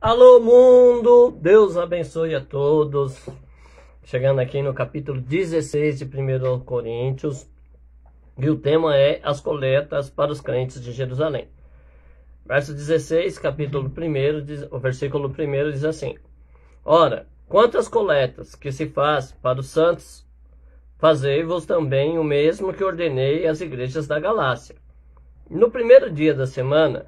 Alô mundo, Deus abençoe a todos. Chegando aqui no capítulo 16 de 1 Coríntios, e o tema é as coletas para os crentes de Jerusalém. Verso 16, capítulo 1, o versículo 1 diz assim: Ora, quanto às coletas que se faz para os santos, fazei-vos também o mesmo que ordenei às igrejas da Galácia. No primeiro dia da semana,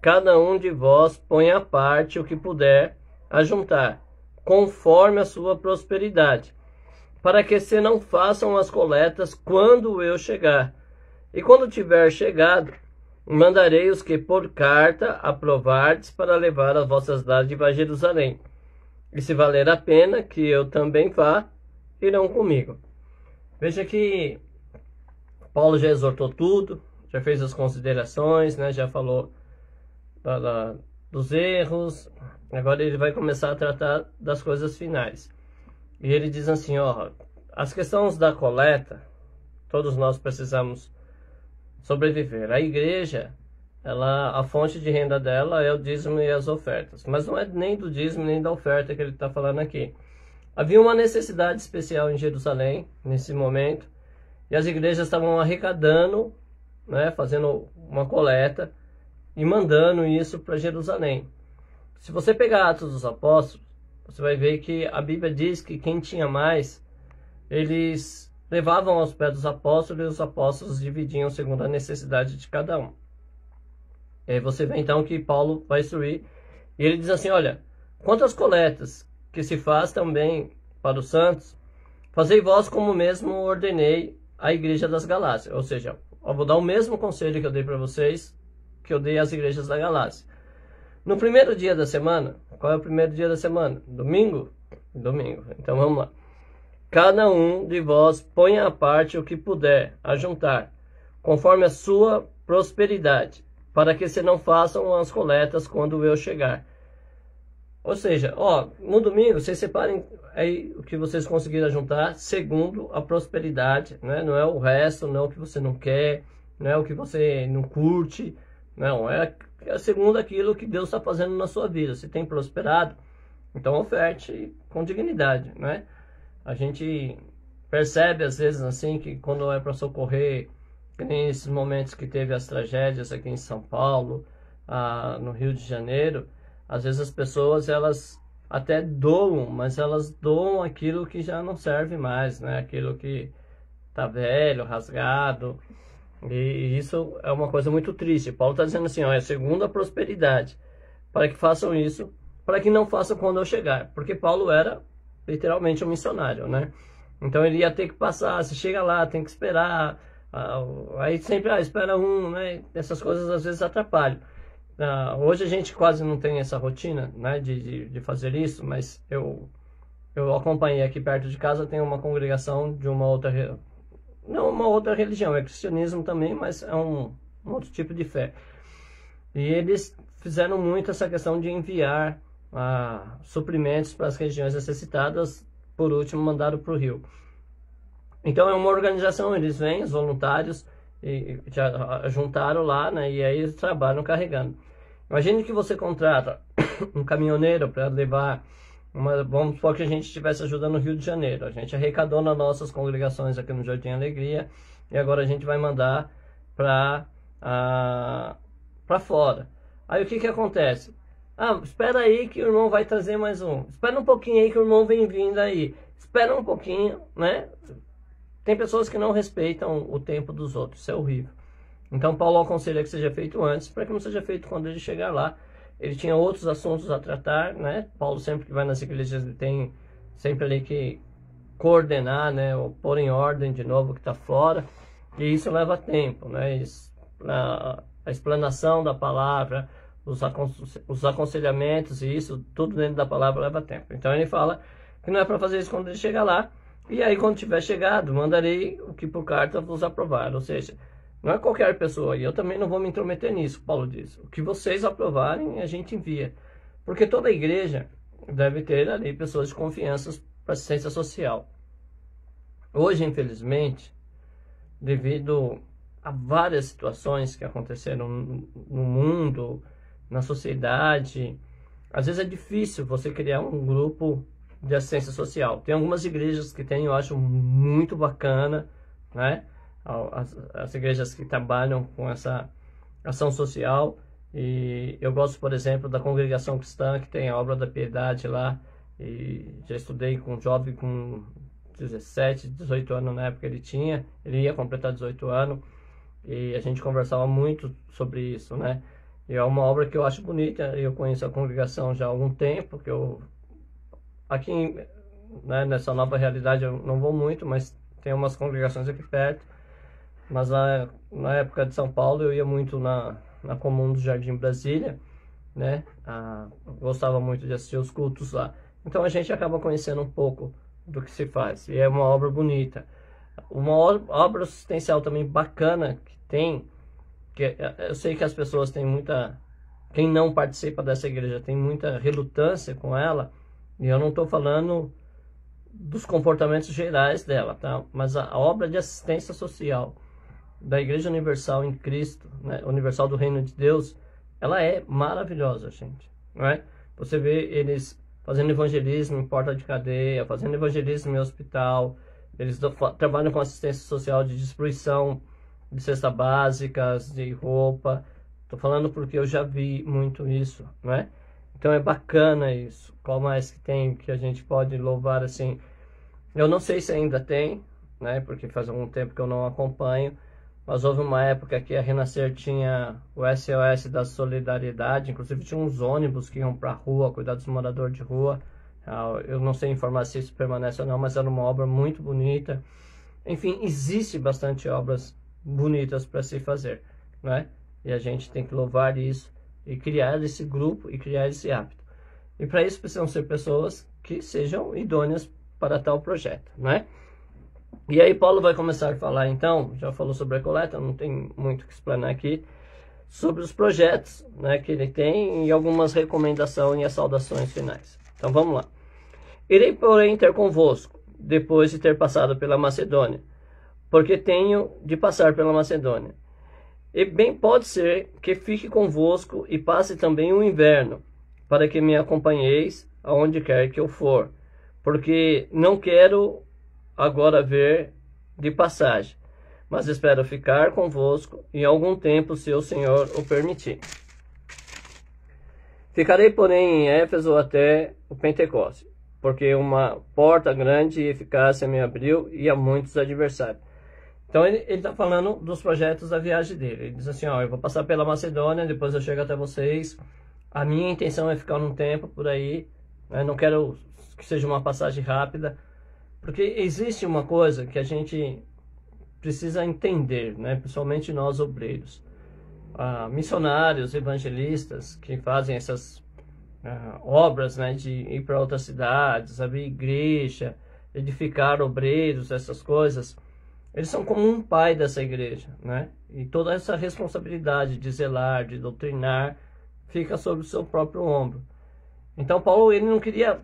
cada um de vós põe à parte o que puder ajuntar, conforme a sua prosperidade, para que se não façam as coletas quando eu chegar. E quando tiver chegado, mandarei os que por carta aprovardes para levar as vossas dádivas a Jerusalém. E se valer a pena que eu também vá, irão comigo. Veja que Paulo já exortou tudo, já fez as considerações, né, já falou dos erros. Agora ele vai começar a tratar das coisas finais. E ele diz assim, ó, as questões da coleta, todos nós precisamos sobreviver. A igreja, a fonte de renda dela é o dízimo e as ofertas. Mas não é nem do dízimo nem da oferta que ele está falando aqui. Havia uma necessidade especial em Jerusalém, nesse momento, e as igrejas estavam arrecadando, né, fazendo uma coleta, e mandando isso para Jerusalém. Se você pegar Atos dos Apóstolos, você vai ver que a Bíblia diz que quem tinha mais, eles levavam aos pés dos apóstolos e os apóstolos dividiam segundo a necessidade de cada um. E aí você vê então que Paulo vai instruir, e ele diz assim, olha, quanto às coletas que se faz também para os santos, fazei vós como mesmo ordenei à igreja das Galácias. Ou seja, eu vou dar o mesmo conselho que eu dei para vocês, que eu dei às igrejas da Galácia. No primeiro dia da semana, qual é o primeiro dia da semana? Domingo? Domingo. Então vamos lá. Cada um de vós põe à parte o que puder ajuntar, conforme a sua prosperidade, para que se não façam as coletas quando eu chegar. Ou seja, ó, no domingo vocês separem aí o que vocês conseguiram juntar segundo a prosperidade, né? Não é o resto, não é o que você não quer, não é o que você não curte. Não, é segundo aquilo que Deus está fazendo na sua vida. Se tem prosperado, então oferte com dignidade, né? A gente percebe às vezes assim que quando é para socorrer, que nem esses momentos que teve as tragédias aqui em São Paulo, no Rio de Janeiro, às vezes as pessoas elas até doam, mas elas doam aquilo que já não serve mais, né? Aquilo que está velho, rasgado. E isso é uma coisa muito triste. Paulo está dizendo assim, ó, é segundo a prosperidade, para que façam isso, para que não façam quando eu chegar. Porque Paulo era literalmente um missionário, né? Então ele ia ter que passar, se chega lá, tem que esperar, aí sempre, espera né? Essas coisas às vezes atrapalham. Hoje a gente quase não tem essa rotina, né, de fazer isso, mas eu acompanhei aqui perto de casa, tem uma congregação de uma outra não uma outra religião, é cristianismo também, mas é um outro tipo de fé. E eles fizeram muito essa questão de enviar suprimentos para as regiões necessitadas, por último mandaram para o Rio. Então é uma organização, eles vêm, os voluntários, e já juntaram lá, né, e aí eles trabalham carregando. Imagine que você contrata um caminhoneiro para levar vamos supor que a gente estivesse ajudando no Rio de Janeiro. A gente arrecadou nas nossas congregações aqui no Jardim Alegria e agora a gente vai mandar para fora. Aí o que acontece? Espera aí que o irmão vai trazer mais um. Espera um pouquinho aí que o irmão vem vindo aí. Espera um pouquinho, né? Tem pessoas que não respeitam o tempo dos outros. Isso é horrível. Então Paulo aconselha que seja feito antes, para que não seja feito quando ele chegar lá. Ele tinha outros assuntos a tratar, né? Paulo sempre que vai nas igrejas ele tem sempre ali que coordenar, né? Ou pôr em ordem de novo o que está fora. E isso leva tempo, né? A explanação da palavra, os aconselhamentos e isso, tudo dentro da palavra leva tempo. Então ele fala que não é para fazer isso quando ele chegar lá. E aí quando tiver chegado, mandarei o que por carta vos aprovar. Ou seja, não é qualquer pessoa, e eu também não vou me intrometer nisso, Paulo diz. O que vocês aprovarem, a gente envia. Porque toda igreja deve ter ali pessoas de confiança para assistência social. Hoje, infelizmente, devido a várias situações que aconteceram no mundo, na sociedade, às vezes é difícil você criar um grupo de assistência social. Tem algumas igrejas que tem, eu acho muito bacana, né? As igrejas que trabalham com essa ação social. E eu gosto, por exemplo, da Congregação Cristã, que tem a Obra da Piedade lá. E já estudei com um jovem com 17, 18 anos na época ele ia completar 18 anos. E a gente conversava muito sobre isso, né? E é uma obra que eu acho bonita. Eu conheço a congregação já há algum tempo, que eu aqui, né, nessa nova realidade eu não vou muito, mas tem umas congregações aqui perto. Mas na época de São Paulo eu ia muito na Comum do Jardim Brasília, né? Gostava muito de assistir os cultos lá. Então a gente acaba conhecendo um pouco do que se faz. E é uma obra bonita. Uma obra assistencial também bacana que tem, que eu sei que as pessoas têm muita... Quem não participa dessa igreja tem muita relutância com ela, e eu não estou falando dos comportamentos gerais dela, tá? Mas a obra de assistência social da Igreja Universal em Cristo, né? Universal do Reino de Deus, ela é maravilhosa, gente, não é? Você vê eles fazendo evangelismo em porta de cadeia, fazendo evangelismo em hospital, eles trabalham com assistência social de distribuição de cestas básicas, de roupa. Estou falando porque eu já vi muito isso, não é? Então é bacana isso. Qual mais que tem que a gente pode louvar assim? Eu não sei se ainda tem, né? Porque faz algum tempo que eu não acompanho. Mas houve uma época que a Renascer tinha o SOS da Solidariedade, inclusive tinha uns ônibus que iam para a rua, cuidar dos moradores de rua. Eu não sei informar se isso permanece ou não, mas era uma obra muito bonita. Enfim, existe bastante obras bonitas para se fazer, né? E a gente tem que louvar isso e criar esse grupo e criar esse hábito. E para isso precisam ser pessoas que sejam idôneas para tal projeto, né? E aí Paulo vai começar a falar, então, já falou sobre a coleta, não tem muito o que explanar aqui, sobre os projetos, né, que ele tem e algumas recomendações e as saudações finais. Então vamos lá. Irei, porém, ter convosco, depois de ter passado pela Macedônia, porque tenho de passar pela Macedônia. E bem pode ser que fique convosco e passe também o inverno, para que me acompanheis aonde quer que eu for, porque não quero agora ver de passagem, mas espero ficar convosco em algum tempo, se o Senhor o permitir. Ficarei, porém, em Éfeso até o Pentecoste, porque uma porta grande e eficaz me abriu e há muitos adversários. Então ele está falando dos projetos da viagem dele. Ele diz assim, ó, eu vou passar pela Macedônia, depois eu chego até vocês. A minha intenção é ficar um tempo por aí, né? Não quero que seja uma passagem rápida, porque existe uma coisa que a gente precisa entender, né? Principalmente nós obreiros. Missionários, evangelistas que fazem essas obras, né? De ir para outras cidades, abrir igreja, edificar obreiros, essas coisas. Eles são como um pai dessa igreja, né? E toda essa responsabilidade de zelar, de doutrinar, fica sobre o seu próprio ombro. Então Paulo, ele não queria...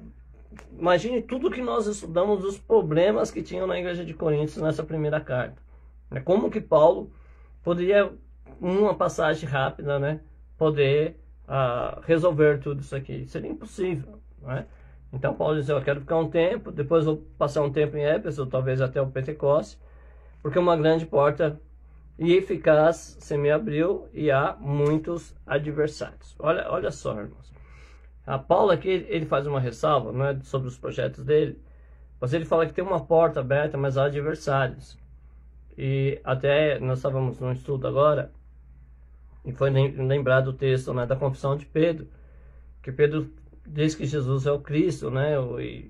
Imagine tudo que nós estudamos dos problemas que tinham na igreja de Coríntios nessa primeira carta. Como que Paulo poderia, uma passagem rápida, né, poder resolver tudo isso aqui? Seria impossível, né? Então Paulo diz, eu quero ficar um tempo, depois vou passar um tempo em Éfeso, talvez até o Pentecoste, porque uma grande porta e eficaz se me abriu e há muitos adversários. Olha só, irmãos. A Paulo aqui, ele faz uma ressalva, não é, sobre os projetos dele, mas ele fala que tem uma porta aberta, mas há adversários. E até nós estávamos num estudo agora, e foi lembrado o texto, né, da confissão de Pedro, que Pedro diz que Jesus é o Cristo, né,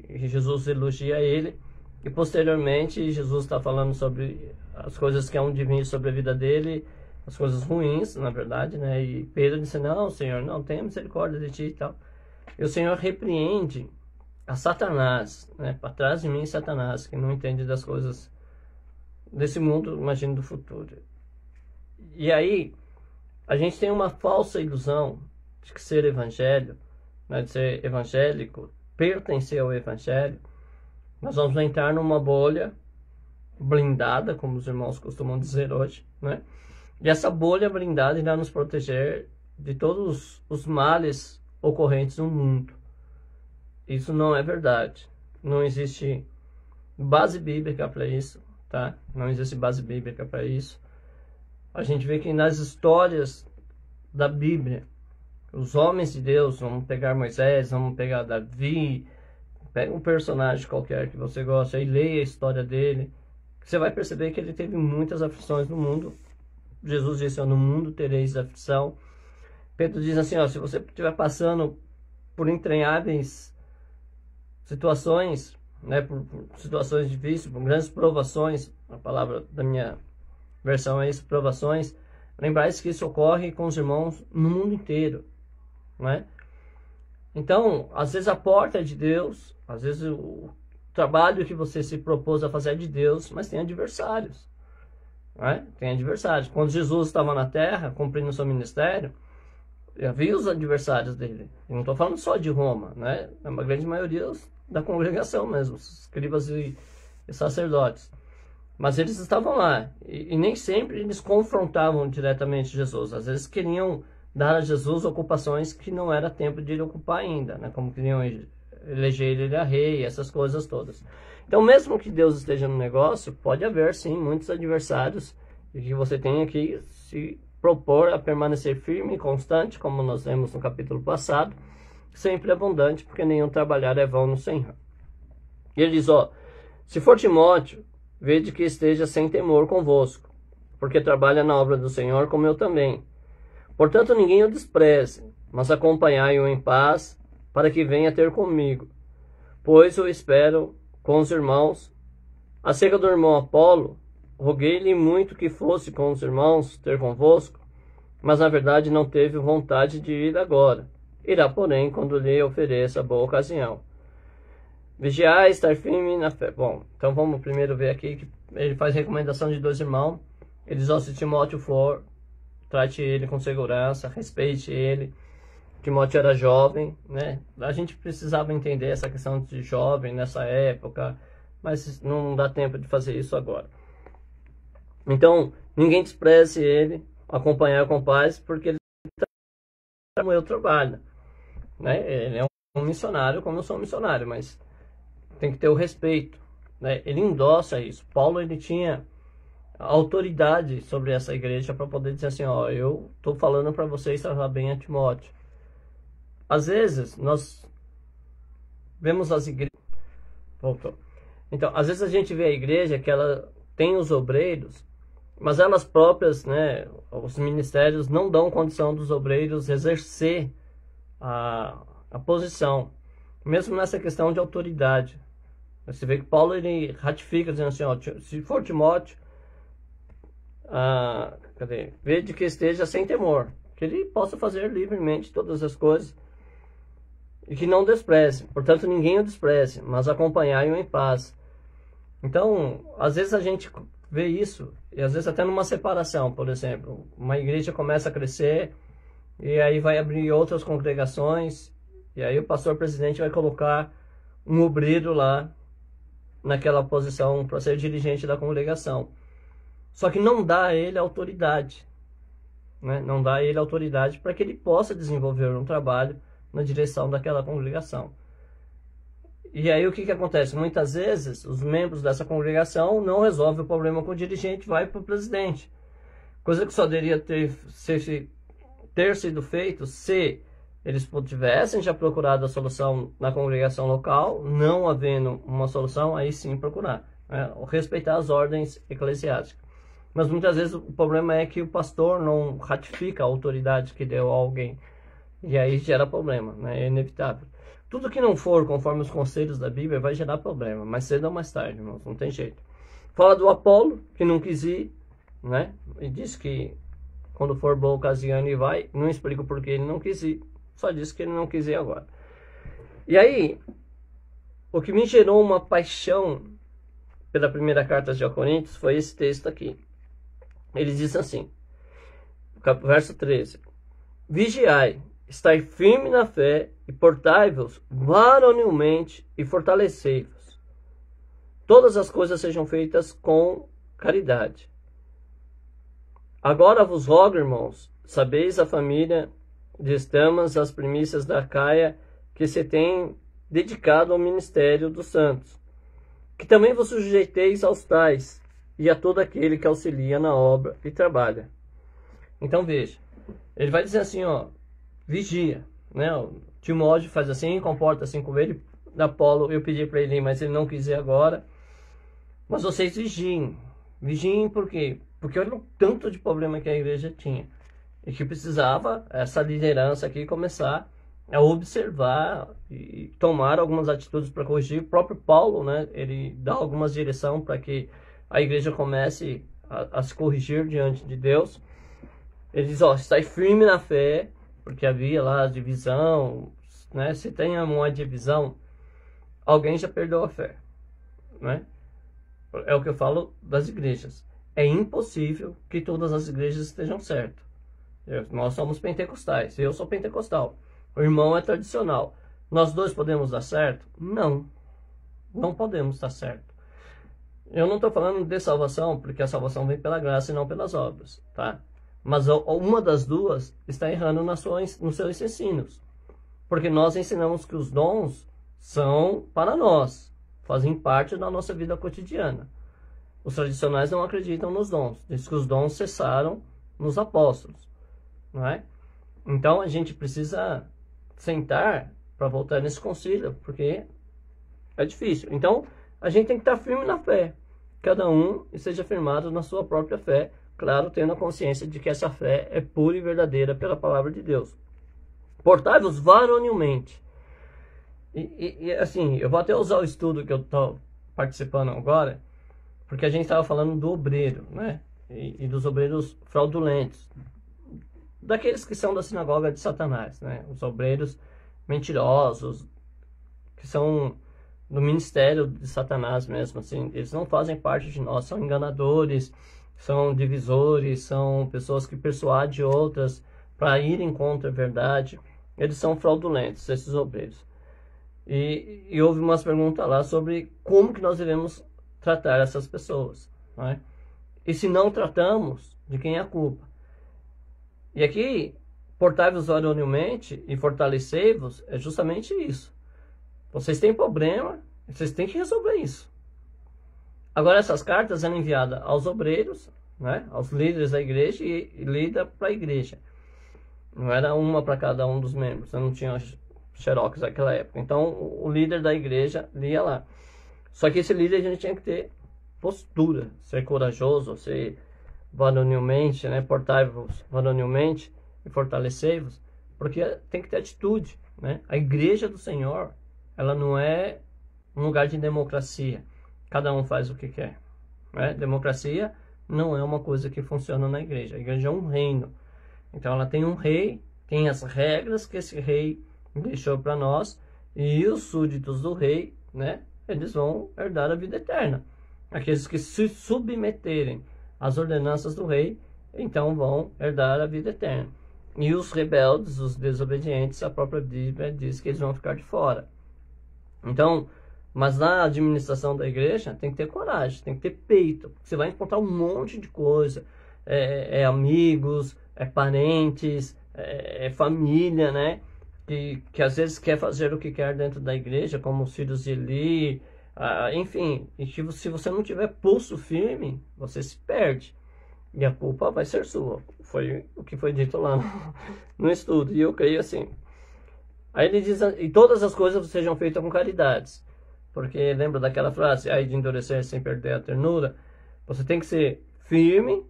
e Jesus elogia ele, e posteriormente Jesus está falando sobre as coisas que hão de vir sobre a vida dele, as coisas ruins, na verdade, né, e Pedro disse, não, Senhor, não, tenha misericórdia de ti e tal. E o Senhor repreende a Satanás, né? Para trás de mim, Satanás, que não entende das coisas desse mundo, imagino do futuro. E aí, a gente tem uma falsa ilusão de que ser evangelho, né? De ser evangélico, pertencer ao evangelho, nós vamos entrar numa bolha blindada, como os irmãos costumam dizer hoje, né? E essa bolha blindada irá nos proteger de todos os males ocorrentes no mundo. Isso não é verdade. Não existe base bíblica para isso, tá? Não existe base bíblica para isso. A gente vê que nas histórias da Bíblia, os homens de Deus, vamos pegar Moisés, vamos pegar Davi, pega um personagem qualquer que você gosta e leia a história dele, você vai perceber que ele teve muitas aflições no mundo. Jesus disse, no mundo tereis aflição. Pedro diz assim, se você estiver passando por entranháveis situações, né, por situações difíceis, por grandes provações, a palavra da minha versão é isso, provações, lembrai-se que isso ocorre com os irmãos no mundo inteiro, né? Então, às vezes a porta é de Deus, às vezes o trabalho que você se propôs a fazer é de Deus, mas tem adversários, né? Tem adversários. Quando Jesus estava na terra, cumprindo o seu ministério, havia os adversários dele. Eu não estou falando só de Roma, né? É uma grande maioria da congregação mesmo, escribas e sacerdotes. Mas eles estavam lá, e nem sempre eles confrontavam diretamente Jesus. Às vezes queriam dar a Jesus ocupações que não era tempo de ele ocupar ainda, né? Como queriam eleger ele a rei, essas coisas todas. Então, mesmo que Deus esteja no negócio, pode haver sim muitos adversários, e que você tenha que se propor a permanecer firme e constante, como nós vemos no capítulo passado, sempre abundante, porque nenhum trabalhar é vão no Senhor. E ele diz, se for Timóteo, vede que esteja sem temor convosco, porque trabalha na obra do Senhor como eu também. Portanto, ninguém o despreze, mas acompanhai-o em paz, para que venha ter comigo, pois o espero com os irmãos. Acerca do irmão Apolo, roguei-lhe muito que fosse com os irmãos ter convosco, mas na verdade não teve vontade de ir agora. Irá, porém, quando lhe ofereça boa ocasião. Vigiai, estar firme na fé. Bom, então vamos primeiro ver aqui que ele faz recomendação de 2 irmãos. Ele diz, se Timóteo for, trate ele com segurança, respeite ele. Timóteo era jovem, né? A gente precisava entender essa questão de jovem nessa época, mas não dá tempo de fazer isso agora. Então, ninguém despreze ele, acompanhar com paz, porque ele está no meu trabalho, né? Ele é um missionário, como eu sou um missionário, mas tem que ter o respeito, né? Ele endossa isso. Paulo, ele tinha autoridade sobre essa igreja para poder dizer assim, eu estou falando para vocês tratar bem a Timóteo. Às vezes, nós vemos as igrejas... Voltou. Então, às vezes a gente vê a igreja que ela tem os obreiros, mas elas próprias, né, os ministérios não dão condição dos obreiros exercer a posição, mesmo nessa questão de autoridade. Você vê que Paulo, ele ratifica, dizendo assim, se for Timóteo, vede que esteja sem temor, que ele possa fazer livremente todas as coisas, e que não despreze. Portanto, ninguém o despreze, mas acompanhai-o em paz. Então, às vezes a gente vê isso, e às vezes até numa separação, por exemplo, uma igreja começa a crescer, e aí vai abrir outras congregações, e aí o pastor presidente vai colocar um obreiro lá, naquela posição, para ser dirigente da congregação. Só que não dá a ele autoridade, né? Não dá a ele autoridade para que ele possa desenvolver um trabalho na direção daquela congregação. E aí o que acontece? Muitas vezes os membros dessa congregação não resolvem o problema com o dirigente, vai para o presidente. Coisa que só deveria ter sido feito se eles tivessem já procurado a solução na congregação local, não havendo uma solução, aí sim procurar, né? Respeitar as ordens eclesiásticas. Mas muitas vezes o problema é que o pastor não ratifica a autoridade que deu a alguém. E aí gera problema, né? É inevitável. Tudo que não for conforme os conselhos da Bíblia vai gerar problema, mais cedo ou mais tarde, irmãos, não tem jeito. Fala do Apolo, que não quis ir, né? E diz que quando for boa ocasião ele vai. Não explico por que ele não quis ir, só disse que ele não quis ir agora. E aí, o que me gerou uma paixão pela primeira carta de Coríntios foi esse texto aqui. Ele diz assim, verso 13: Vigiai, estai firme na fé e portai-vos varonilmente e fortalecei-vos. Todas as coisas sejam feitas com caridade. Agora vos rogo, irmãos, sabeis a família de Estamas, as primícias da Caia, que se tem dedicado ao ministério dos santos. Que também vos sujeiteis aos tais, e a todo aquele que auxilia na obra e trabalha. Então veja, ele vai dizer assim, ó, vigia, né? O Timóteo faz assim, comporta assim com ele. Apolo, eu pedi para ele ir, mas ele não quis ir agora. Mas vocês vigiem. Vigiem por quê? Porque olha o tanto de problema que a igreja tinha. E que precisava essa liderança aqui começar a observar e tomar algumas atitudes para corrigir. O próprio Paulo, né, ele dá algumas direções para que a igreja comece a se corrigir diante de Deus. Ele diz, ó, estai firme na fé, porque havia lá a divisão, né? Se tem uma divisão, alguém já perdeu a fé, né? É o que eu falo das igrejas. É impossível que todas as igrejas estejam certas. Nós somos pentecostais, eu sou pentecostal. O irmão é tradicional. Nós dois podemos dar certo? Não. Não podemos dar certo. Eu não estou falando de salvação, porque a salvação vem pela graça e não pelas obras, tá? Mas uma das duas está errando nos seus ensinos. Porque nós ensinamos que os dons são para nós, fazem parte da nossa vida cotidiana. Os tradicionais não acreditam nos dons, diz que os dons cessaram nos apóstolos, não é? Então a gente precisa sentar para voltar nesse concílio, porque é difícil. Então a gente tem que estar firme na fé, cada um esteja firmado na sua própria fé, claro, tendo a consciência de que essa fé é pura e verdadeira pela palavra de Deus. Portai-vos varonilmente. E assim, eu vou até usar o estudo que eu estou participando agora, porque a gente estava falando do obreiro, né? E dos obreiros fraudulentos, daqueles que são da sinagoga de Satanás, né? Os obreiros mentirosos, que são do ministério de Satanás mesmo, assim, eles não fazem parte de nós, são enganadores, são divisores, são pessoas que persuadem outras para irem contra a verdade. Eles são fraudulentos, esses obreiros. E houve umas perguntas lá sobre como que nós devemos tratar essas pessoas, não é? E se não tratamos, de quem é a culpa? E aqui, portai-vos varonilmente e fortalecei-vos, é justamente isso. Vocês têm problema, vocês têm que resolver isso. Agora, essas cartas eram enviadas aos obreiros, né, aos líderes da igreja e lida para a igreja. Não era uma para cada um dos membros, não tinha xerox naquela época. Então, o líder da igreja lia lá. Só que esse líder a gente tinha que ter postura, ser corajoso, ser varonilmente, né, portai-vos varonilmente e fortalecei-vos, porque tem que ter atitude, né? A igreja do Senhor, ela não é um lugar de democracia. Cada um faz o que quer, né? Democracia não é uma coisa que funciona na igreja. A igreja é um reino. Então ela tem um rei, tem as regras que esse rei deixou para nós, e os súditos do rei, né, eles vão herdar a vida eterna. Aqueles que se submeterem às ordenanças do rei, então vão herdar a vida eterna. E os rebeldes, os desobedientes, a própria Bíblia diz que eles vão ficar de fora. Então, mas na administração da igreja tem que ter coragem, tem que ter peito. Você vai encontrar um monte de coisa. É amigos, é parentes, é família, né? Que às vezes quer fazer o que quer dentro da igreja, como os filhos de Eli, enfim. E que se você não tiver pulso firme, você se perde. E a culpa vai ser sua. Foi o que foi dito lá no estudo. E eu creio assim. Aí ele diz, e todas as coisas sejam feitas com caridades. Porque lembra daquela frase, aí de endurecer sem perder a ternura? Você tem que ser firme,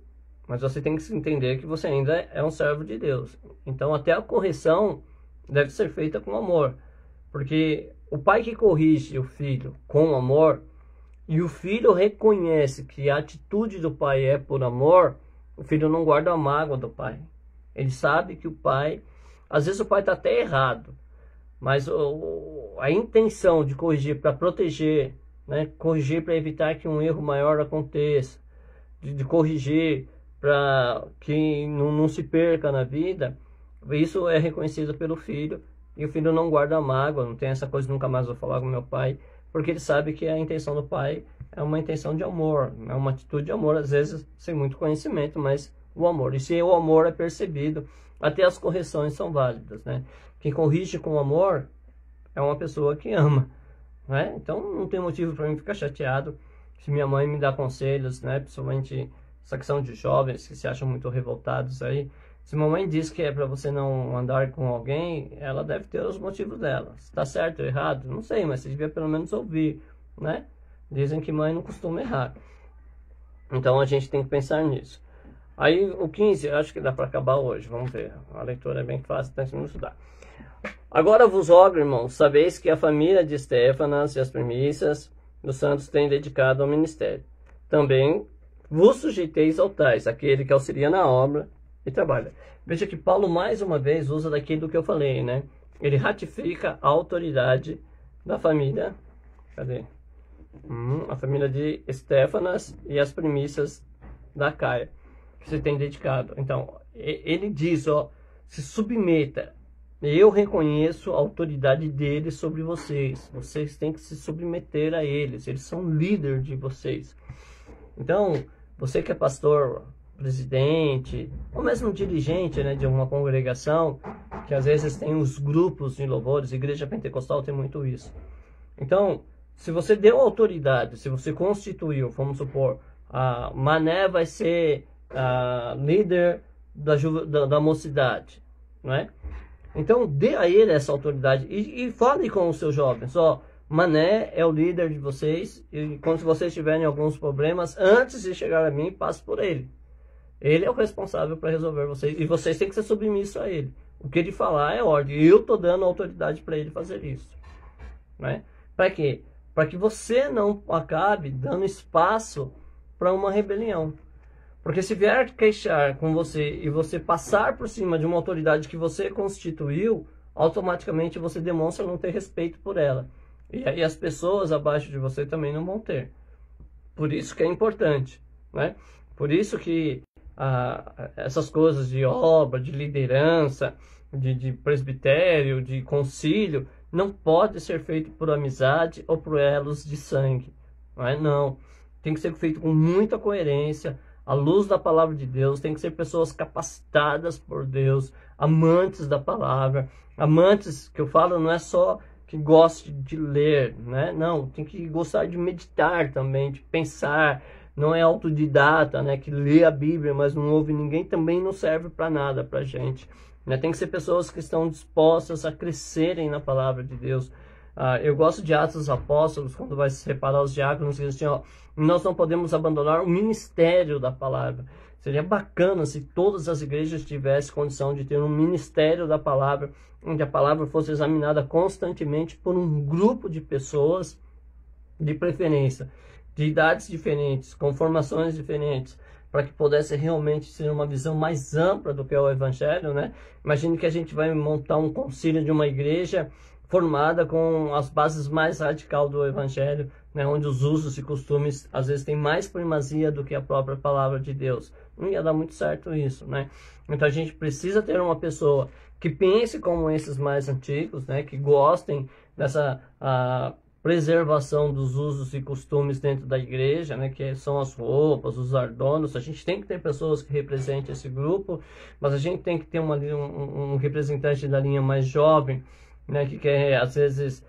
mas você tem que entender que você ainda é um servo de Deus. Então até a correção deve ser feita com amor. Porque o pai que corrige o filho com amor, e o filho reconhece que a atitude do pai é por amor, o filho não guarda a mágoa do pai. Ele sabe que o pai, às vezes o pai está até errado, mas a intenção de corrigir para proteger, né, corrigir para evitar que um erro maior aconteça, de corrigir para que não se perca na vida, isso é reconhecido pelo filho, e o filho não guarda a mágoa, não tem essa coisa, nunca mais vou falar com meu pai, porque ele sabe que a intenção do pai é uma intenção de amor, é uma atitude de amor, às vezes sem muito conhecimento, mas o amor. E se o amor é percebido, até as correções são válidas, né? Quem corrige com amor é uma pessoa que ama, né? Então não tem motivo para mim ficar chateado se minha mãe me dá conselhos, né? Principalmente essa questão de jovens que se acham muito revoltados aí. Se mamãe diz que é para você não andar com alguém, ela deve ter os motivos dela. Se está certo ou errado, não sei, mas você devia pelo menos ouvir, né? Dizem que mãe não costuma errar. Então a gente tem que pensar nisso. Aí o 15, eu acho que dá para acabar hoje, vamos ver. A leitura é bem fácil, então vamos estudar. Agora vos rogo, irmãos, sabeis que a família de Estéfanas e as primícias dos santos têm dedicado ao ministério. Também vos sujeiteis ao tais, aquele que auxilia na obra e trabalha. Veja que Paulo mais uma vez usa daquilo que eu falei, né? Ele ratifica a autoridade da família. Cadê? A família de Estéfanas e as primícias da Caia, que se tem dedicado. Então, ele diz, ó, se submeta. Eu reconheço a autoridade deles sobre vocês. Vocês têm que se submeter a eles. Eles são líder de vocês. Então, você que é pastor, presidente, ou mesmo dirigente, né, de uma congregação, que às vezes tem os grupos de louvores, igreja pentecostal tem muito isso. Então, se você deu autoridade, se você constituiu, vamos supor, a Mané vai ser a líder da mocidade, não é? Então, dê a ele essa autoridade e fale com os seus jovens, ó, Mané é o líder de vocês e quando vocês tiverem alguns problemas, antes de chegar a mim, passe por ele. Ele é o responsável para resolver vocês e vocês têm que ser submissos a ele. O que ele falar é ordem e eu estou dando autoridade para ele fazer isso, né? Para quê? Para que você não acabe dando espaço para uma rebelião. Porque se vier queixar com você e você passar por cima de uma autoridade que você constituiu, automaticamente você demonstra não ter respeito por ela. E aí as pessoas abaixo de você também não vão ter. Por isso que é importante, né? Por isso que essas coisas de obra, de liderança, de presbitério, de concílio, não pode ser feito por amizade ou por elos de sangue. Não é? Não. Tem que ser feito com muita coerência, à luz da palavra de Deus. Tem que ser pessoas capacitadas por Deus, amantes da palavra. Amantes, que eu falo, não é só que goste de ler, né? Não, tem que gostar de meditar também, de pensar. Não é autodidata, né? Que lê a Bíblia, mas não ouve ninguém, também não serve para nada para a gente. Né? Tem que ser pessoas que estão dispostas a crescerem na palavra de Deus. Eu gosto de Atos dos Apóstolos, quando vai se separar os diáconos, que dizem, ó, nós não podemos abandonar o ministério da palavra. Seria bacana se todas as igrejas tivessem condição de ter um ministério da palavra, onde a palavra fosse examinada constantemente por um grupo de pessoas, de preferência, de idades diferentes, com formações diferentes, para que pudesse realmente ser uma visão mais ampla do que é o Evangelho, né? Imagine que a gente vai montar um concílio de uma igreja formada com as bases mais radicais do Evangelho, né? Onde os usos e costumes às vezes têm mais primazia do que a própria palavra de Deus. Não ia dar muito certo isso, né? Então a gente precisa ter uma pessoa que pense como esses mais antigos, né? Que gostem dessa preservação dos usos e costumes dentro da igreja, né, que são as roupas, os adornos. A gente tem que ter pessoas que representem esse grupo, mas a gente tem que ter um representante da linha mais jovem, né, que quer, às vezes,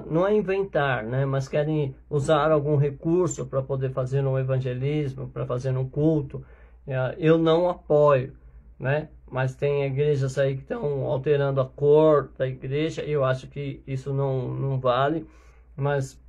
não é inventar, né, mas querem usar algum recurso para poder fazer um evangelismo, para fazer um culto. Eu não apoio, né, mas tem igrejas aí que estão alterando a cor da igreja, e eu acho que isso não vale. Mas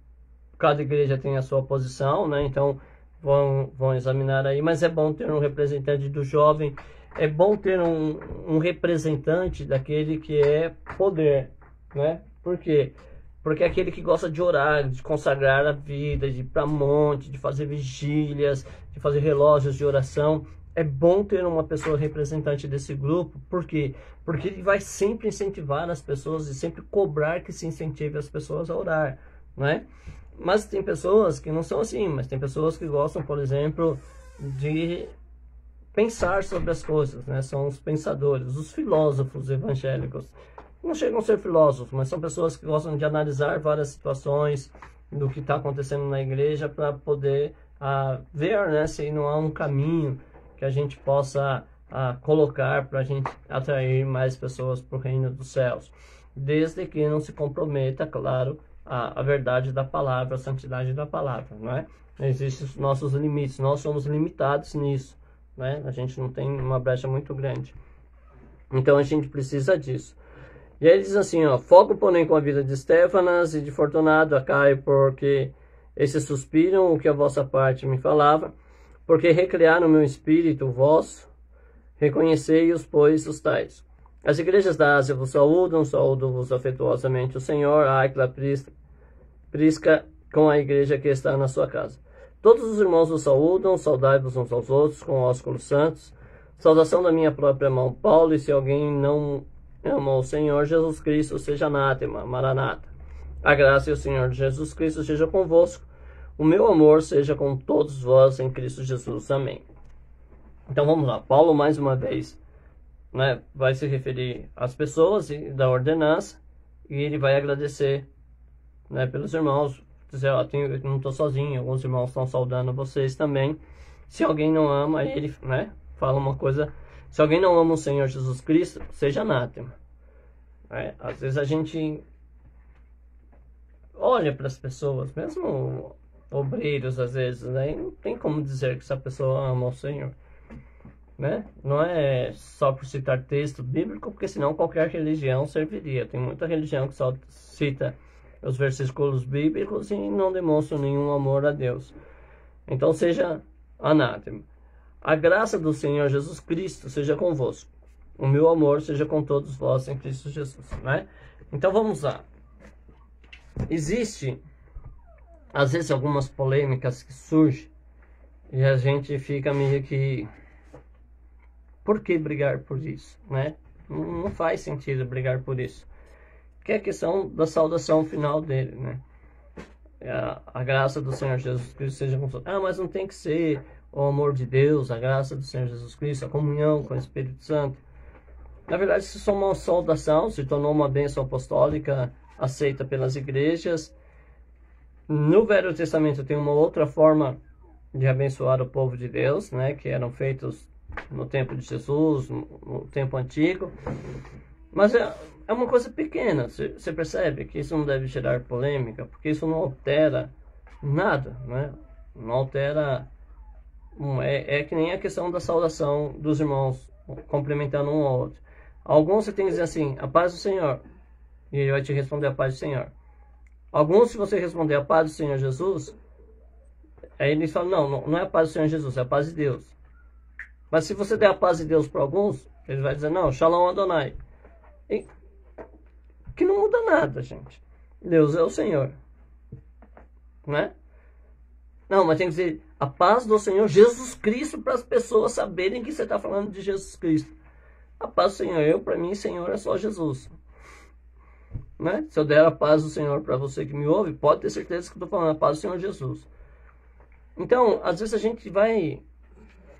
cada igreja tem a sua posição, né? Então vão examinar aí. Mas é bom ter um representante do jovem, é bom ter um representante daquele que é poder, né? Por quê? Porque é aquele que gosta de orar, de consagrar a vida, de ir para monte, de fazer vigílias, de fazer relógios de oração. É bom ter uma pessoa representante desse grupo. Por quê? Porque ele vai sempre incentivar as pessoas e sempre cobrar que se incentive as pessoas a orar, não é? Mas tem pessoas que não são assim, mas tem pessoas que gostam, por exemplo, de pensar sobre as coisas, né? São os pensadores, os filósofos evangélicos. Não chegam a ser filósofos, mas são pessoas que gostam de analisar várias situações do que está acontecendo na igreja para poder ver, né, se não há um caminho que a gente possa a colocar para a gente atrair mais pessoas para o reino dos céus, desde que não se comprometa, claro, a verdade da palavra, a santidade da palavra, não é? Existem os nossos limites, nós somos limitados nisso, né? A gente não tem uma brecha muito grande, então a gente precisa disso. E aí ele diz assim, ó: foco, porém, com a vida de Estéfanas e de Fortunato, Acaio, porque esses suspiram o que a vossa parte me falava, porque recriaram o meu espírito vosso, reconhecei-os, pois, os tais. As igrejas da Ásia vos saúdam, saúdo-vos afetuosamente o Senhor, Áquila, Prisca, com a igreja que está na sua casa. Todos os irmãos vos saúdam, saudai-vos uns aos outros, com ósculos santos. Saudação da minha própria mão, Paulo, e se alguém não ama o Senhor Jesus Cristo, seja anátema, maranata. A graça e o Senhor Jesus Cristo seja convosco. O meu amor seja com todos vós em Cristo Jesus. Amém. Então vamos lá. Paulo, mais uma vez, né, vai se referir às pessoas da ordenança e ele vai agradecer, né, pelos irmãos. Dizer, ó, eu não estou sozinho, alguns irmãos estão saudando vocês também. Se alguém não ama, ele, né, fala uma coisa: se alguém não ama o Senhor Jesus Cristo, seja anátema. Às vezes a gente olha para as pessoas, mesmo obreiros, às vezes, né, não tem como dizer que essa pessoa ama o Senhor, né? Não é só por citar texto bíblico, porque senão qualquer religião serviria. Tem muita religião que só cita os versículos bíblicos e não demonstra nenhum amor a Deus. Então seja anátema. A graça do Senhor Jesus Cristo seja convosco. O meu amor seja com todos vós em Cristo Jesus, né? Então vamos lá. Existe, às vezes, algumas polêmicas que surgem e a gente fica meio que... Por que brigar por isso, né? Não faz sentido brigar por isso. Que é a questão da saudação final dele, né? A graça do Senhor Jesus Cristo seja com todos. Ah, mas não tem que ser o amor de Deus, a graça do Senhor Jesus Cristo, a comunhão com o Espírito Santo. Na verdade, isso é uma saudação, se tornou uma bênção apostólica aceita pelas igrejas. No Velho Testamento tem uma outra forma de abençoar o povo de Deus, né? Que eram feitos no tempo de Jesus, no tempo antigo. Mas é uma coisa pequena, você percebe que isso não deve gerar polêmica, porque isso não altera nada, né? Não altera... É que nem a questão da saudação dos irmãos, complementando um ao outro. Alguns você tem que dizer assim: a paz do Senhor, e ele vai te responder a paz do Senhor. Alguns, se você responder a paz do Senhor Jesus, aí eles falam: não é a paz do Senhor Jesus, é a paz de Deus. Mas se você der a paz de Deus para alguns, eles vão dizer: não, Shalom Adonai. E, que não muda nada, gente. Deus é o Senhor, né? Não, mas tem que dizer a paz do Senhor Jesus Cristo, para as pessoas saberem que você está falando de Jesus Cristo. A paz do Senhor, para mim, Senhor é só Jesus, né? Se eu der a paz do Senhor para você que me ouve, pode ter certeza que eu estou falando a paz do Senhor Jesus. Então, às vezes a gente vai,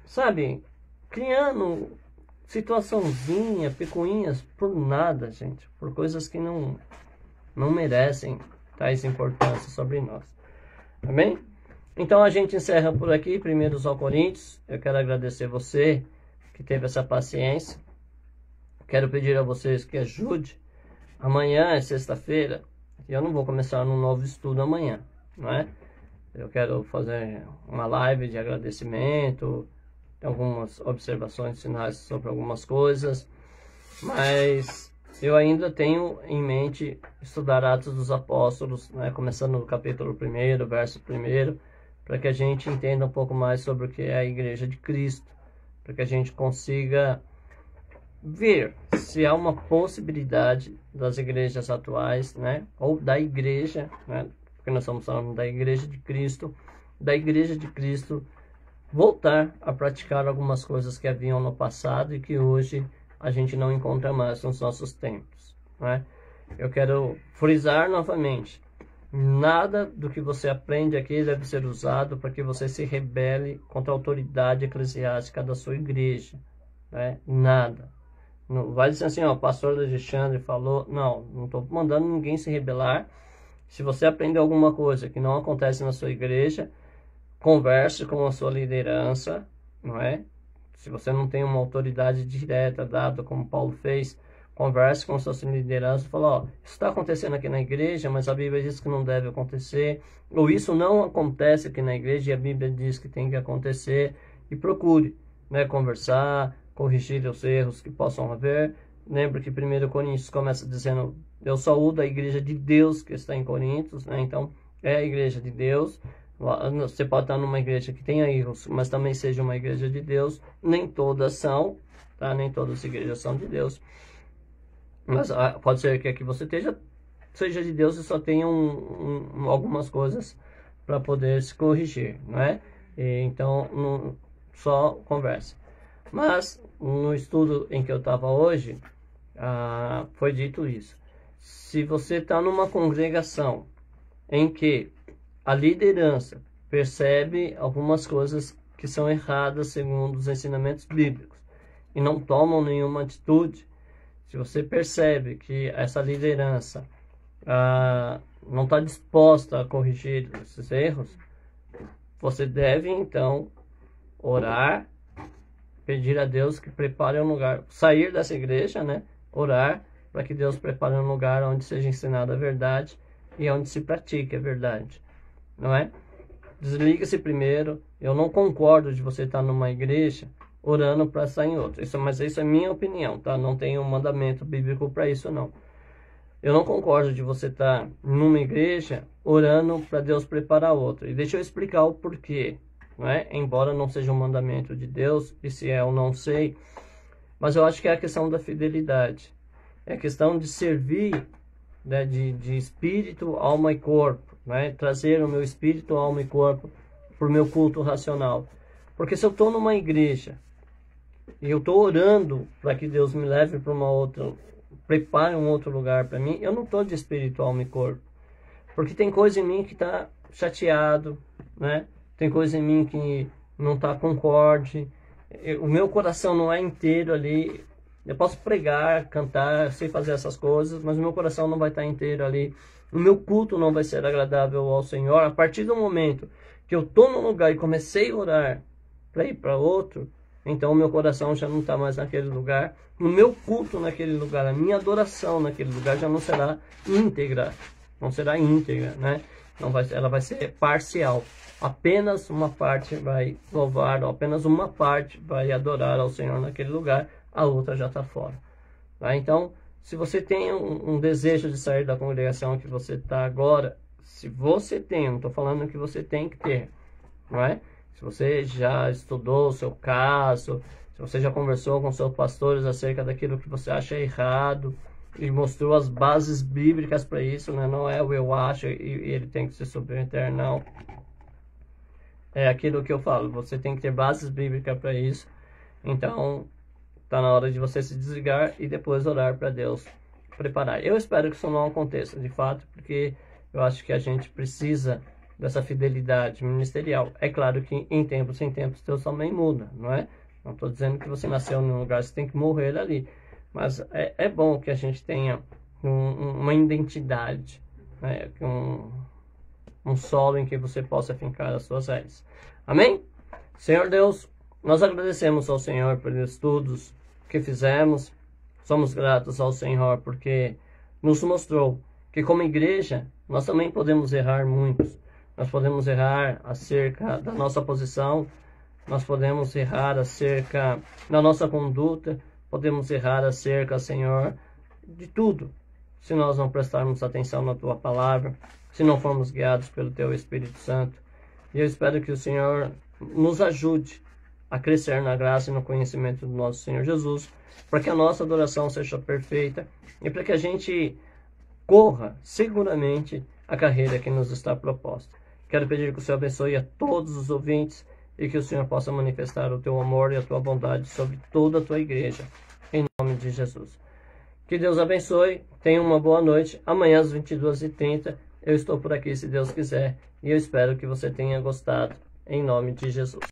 sabe, criando situaçãozinha, picuinhas por nada, gente, por coisas que não merecem tais importâncias sobre nós. Amém? Então a gente encerra por aqui, 1 Coríntios. Eu quero agradecer você que teve essa paciência. Quero pedir a vocês que ajude. Amanhã é sexta-feira e eu não vou começar um novo estudo amanhã, não é? Eu quero fazer uma live de agradecimento, algumas observações finais sobre algumas coisas, mas eu ainda tenho em mente estudar Atos dos Apóstolos, né? Começando no capítulo 1, verso 1, para que a gente entenda um pouco mais sobre o que é a Igreja de Cristo, para que a gente consiga ver se há uma possibilidade das igrejas atuais, né, ou da igreja, né, porque nós estamos falando da Igreja de Cristo, voltar a praticar algumas coisas que haviam no passado e que hoje a gente não encontra mais nos nossos tempos, né? Eu quero frisar novamente: nada do que você aprende aqui deve ser usado para que você se rebele contra a autoridade eclesiástica da sua igreja, né? Nada. Não vai dizer assim: ó, o pastor Alexandre falou. Não estou mandando ninguém se rebelar. Se você aprender alguma coisa que não acontece na sua igreja, converse com a sua liderança, não é? Se você não tem uma autoridade direta dada, como Paulo fez, converse com sua liderança e fala, ó, isso está acontecendo aqui na igreja, mas a Bíblia diz que não deve acontecer, ou isso não acontece aqui na igreja e a Bíblia diz que tem que acontecer, e procure, né, conversar, corrigir os erros que possam haver. Lembra que 1 Coríntios começa dizendo, eu saúdo a igreja de Deus que está em Coríntios, né? Então é a igreja de Deus. Você pode estar numa igreja que tenha erros, mas também seja uma igreja de Deus. Nem todas são, tá? Nem todas as igrejas são de Deus. Mas pode ser que aqui você seja de Deus e só tenha algumas coisas para poder se corrigir, não é? Então, só converse. Mas, no estudo em que eu estava hoje, foi dito isso. Se você está numa congregação em que a liderança percebe algumas coisas que são erradas segundo os ensinamentos bíblicos e não tomam nenhuma atitude, se você percebe que essa liderança não está disposta a corrigir esses erros, você deve então orar, pedir a Deus que prepare um lugar, sair dessa igreja, né? Orar para que Deus prepare um lugar onde seja ensinada a verdade e onde se pratique a verdade, não é? Desliga-se primeiro. Eu não concordo de você estar numa igreja orando para estar em outra. Mas isso é minha opinião, tá? Não tem um mandamento bíblico para isso, não. Eu não concordo de você estar numa igreja orando para Deus preparar outra. E deixa eu explicar o porquê, não é? Embora não seja um mandamento de Deus, e se é eu não sei, mas eu acho que é a questão da fidelidade. É a questão de servir, né, de espírito, alma e corpo, né? Trazer o meu espírito, alma e corpo para o meu culto racional. Porque se eu estou numa igreja e eu estou orando para que Deus me leve para uma outra, prepare um outro lugar para mim, eu não estou de espírito, alma e corpo. Porque tem coisa em mim que está chateado, né? Tem coisa em mim que não está concorde. O meu coração não é inteiro ali. Eu posso pregar, cantar, sei fazer essas coisas, mas o meu coração não vai estar inteiro ali. O meu culto não vai ser agradável ao Senhor. A partir do momento que eu estou num lugar e comecei a orar para ir para outro, então o meu coração já não está mais naquele lugar. O meu culto naquele lugar, a minha adoração naquele lugar já não será íntegra. Não será íntegra, né? Não vai, ela vai ser parcial. Apenas uma parte vai louvar, ou apenas uma parte vai adorar ao Senhor naquele lugar, a outra já está fora. Tá? Então, se você tem um desejo de sair da congregação que você está agora, se você tem, não estou falando que você tem que ter, não é? Se você já estudou o seu caso, se você já conversou com seus pastores acerca daquilo que você acha errado e mostrou as bases bíblicas para isso, né? Não é o eu acho e ele tem que se submeter, não. É aquilo que eu falo, você tem que ter bases bíblicas para isso. Então, está na hora de você se desligar e depois orar para Deus preparar. Eu espero que isso não aconteça, de fato, porque eu acho que a gente precisa dessa fidelidade ministerial. É claro que em tempos sem tempos Deus também muda, não é? Não estou dizendo que você nasceu num lugar, você tem que morrer ali. Mas é bom que a gente tenha uma identidade, né? Um solo em que você possa fincar as suas raízes. Amém? Senhor Deus, nós agradecemos ao Senhor pelos estudos que fizemos. Somos gratos ao Senhor porque nos mostrou que como igreja nós também podemos errar muitos. Nós podemos errar acerca da nossa posição, nós podemos errar acerca da nossa conduta, podemos errar acerca, Senhor, de tudo, se nós não prestarmos atenção na Tua palavra, se não formos guiados pelo Teu Espírito Santo. E eu espero que o Senhor nos ajude a crescer na graça e no conhecimento do nosso Senhor Jesus, para que a nossa adoração seja perfeita e para que a gente corra seguramente a carreira que nos está proposta. Quero pedir que o Senhor abençoe a todos os ouvintes e que o Senhor possa manifestar o Teu amor e a Tua bondade sobre toda a Tua igreja, em nome de Jesus. Que Deus abençoe, tenha uma boa noite. Amanhã às 22h30 eu estou por aqui, se Deus quiser, e eu espero que você tenha gostado, em nome de Jesus.